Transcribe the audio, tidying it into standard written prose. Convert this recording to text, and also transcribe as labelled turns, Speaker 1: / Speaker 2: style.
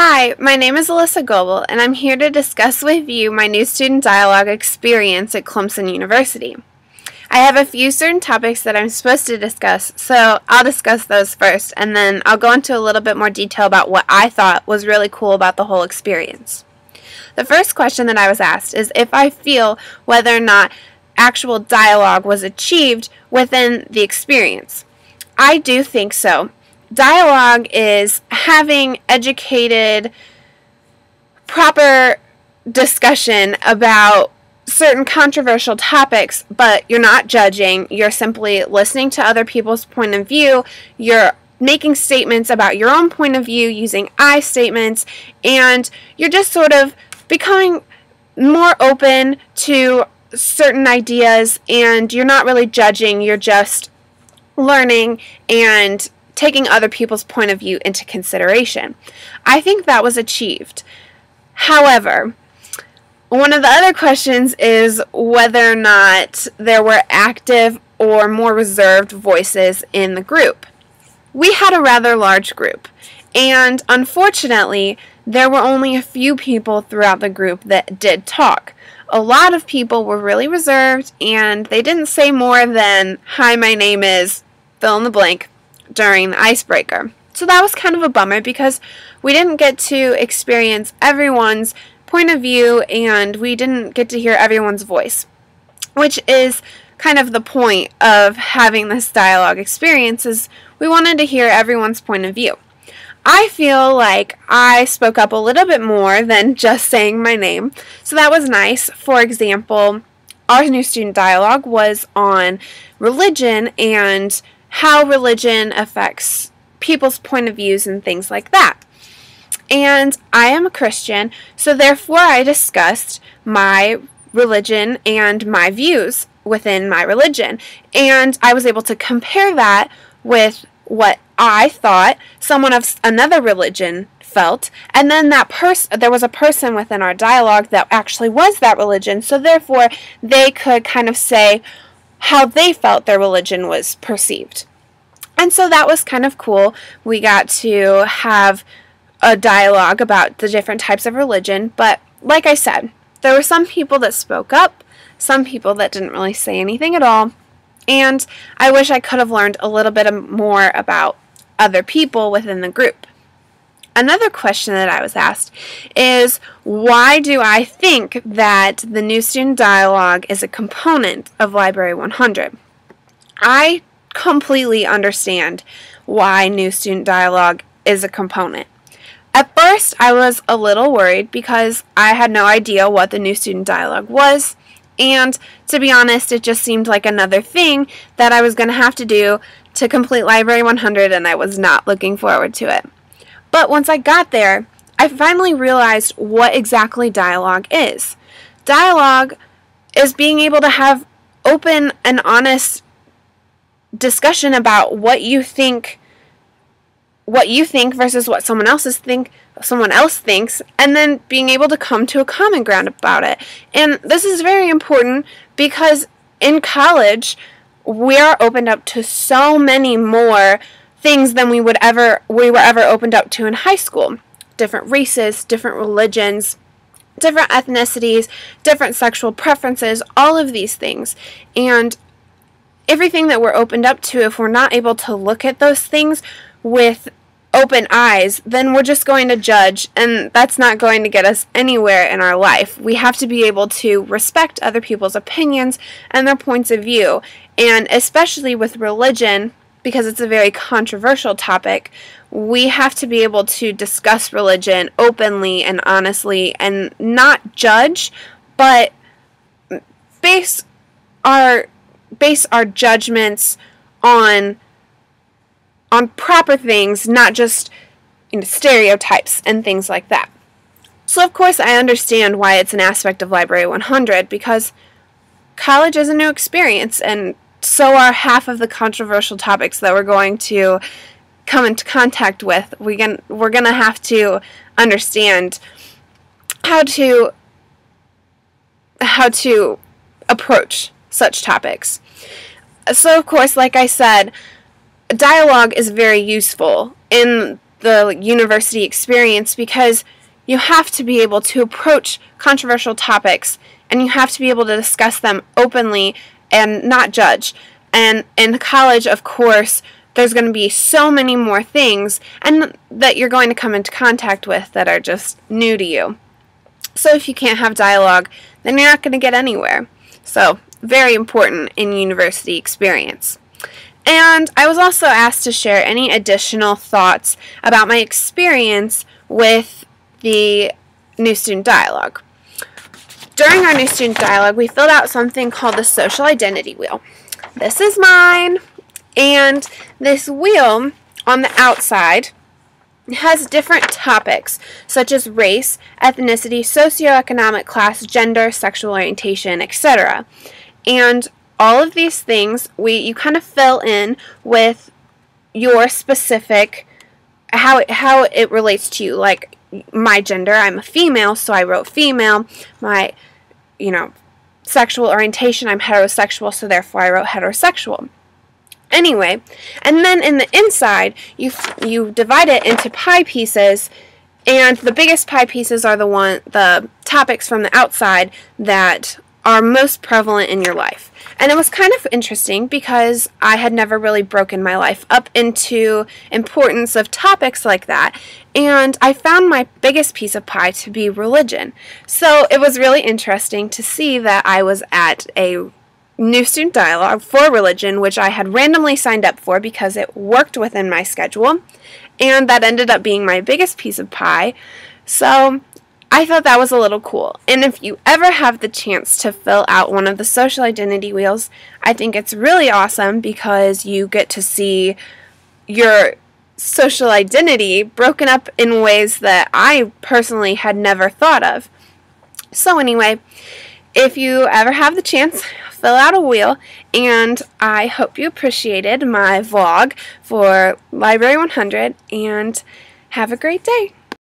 Speaker 1: Hi, my name is Alyssa Goebel, and I'm here to discuss with you my new student dialogue experience at Clemson University. I have a few certain topics that I'm supposed to discuss, so I'll discuss those first, and then I'll go into a little bit more detail about what I thought was really cool about the whole experience. The first question that I was asked is if I feel whether or not actual dialogue was achieved within the experience. I do think so. Dialogue is having educated, proper discussion about certain controversial topics, but you're not judging, you're simply listening to other people's point of view, you're making statements about your own point of view using I statements, and you're just sort of becoming more open to certain ideas, and you're not really judging, you're just learning and taking other people's point of view into consideration. I think that was achieved. However, one of the other questions is whether or not there were active or more reserved voices in the group. We had a rather large group, and unfortunately, there were only a few people throughout the group that did talk. A lot of people were really reserved, and they didn't say more than, "Hi, my name is," fill in the blank, during the icebreaker. So that was kind of a bummer because we didn't get to experience everyone's point of view and we didn't get to hear everyone's voice, which is kind of the point of having this dialogue experience, is we wanted to hear everyone's point of view. I feel like I spoke up a little bit more than just saying my name, so that was nice. For example, our new student dialogue was on religion and how religion affects people's point of views and things like that. And I am a Christian, so therefore I discussed my religion and my views within my religion. And I was able to compare that with what I thought someone of another religion felt, and then there was a person within our dialogue that actually was that religion, so therefore they could kind of say how they felt their religion was perceived. And so that was kind of cool. We got to have a dialogue about the different types of religion, but like I said, there were some people that spoke up, some people that didn't really say anything at all, and I wish I could have learned a little bit more about other people within the group. Another question that I was asked is, why do I think that the new student dialogue is a component of Library 100? I completely understand why new student dialogue is a component. At first, I was a little worried because I had no idea what the new student dialogue was, and to be honest, it just seemed like another thing that I was going to have to do to complete Library 100, and I was not looking forward to it. But once I got there, I finally realized what exactly dialogue is. Dialogue is being able to have open and honest discussion about what you think versus what someone else thinks, and then being able to come to a common ground about it. And this is very important because in college, we are opened up to so many more things than we were ever opened up to in high school. Different races, different religions, different ethnicities, different sexual preferences, all of these things. And everything that we're opened up to, if we're not able to look at those things with open eyes, then we're just going to judge, and that's not going to get us anywhere in our life. We have to be able to respect other people's opinions and their points of view, and especially with religion, because it's a very controversial topic, we have to be able to discuss religion openly and honestly and not judge, but base our judgments on proper things, not just stereotypes and things like that. So of course I understand why it's an aspect of Library 100, because college is a new experience, and so are half of the controversial topics that we're going to come into contact with. We're going to have to understand how to approach such topics. So of course, like I said, dialogue is very useful in the university experience, because you have to be able to approach controversial topics and you have to be able to discuss them openly and not judge. And in college, of course, there's going to be so many more things and that you're going to come into contact with that are just new to you. So if you can't have dialogue, then you're not going to get anywhere. So very important in university experience. And I was also asked to share any additional thoughts about my experience with the New Student Dialogue. During our New Student Dialogue, we filled out something called the Social Identity Wheel. This is mine, and this wheel on the outside has different topics such as race, ethnicity, socioeconomic class, gender, sexual orientation, etc. And all of these things you kind of fill in with your specific how it relates to you. Like my gender, I'm a female, so I wrote female. My sexual orientation, I'm heterosexual, so therefore I wrote heterosexual. Anyway, and then in the inside, you divide it into pie pieces, and the biggest pie pieces are the topics from the outside that are most prevalent in your life. And it was kind of interesting because I had never really broken my life up into importance of topics like that, and I found my biggest piece of pie to be religion. So it was really interesting to see that I was at a New Student Dialogue for religion, which I had randomly signed up for because it worked within my schedule, and that ended up being my biggest piece of pie. So I thought that was a little cool. And if you ever have the chance to fill out one of the social identity wheels, I think it's really awesome because you get to see your social identity broken up in ways that I personally had never thought of. So anyway, if you ever have the chance, fill out a wheel, and I hope you appreciated my vlog for Library 100, and have a great day.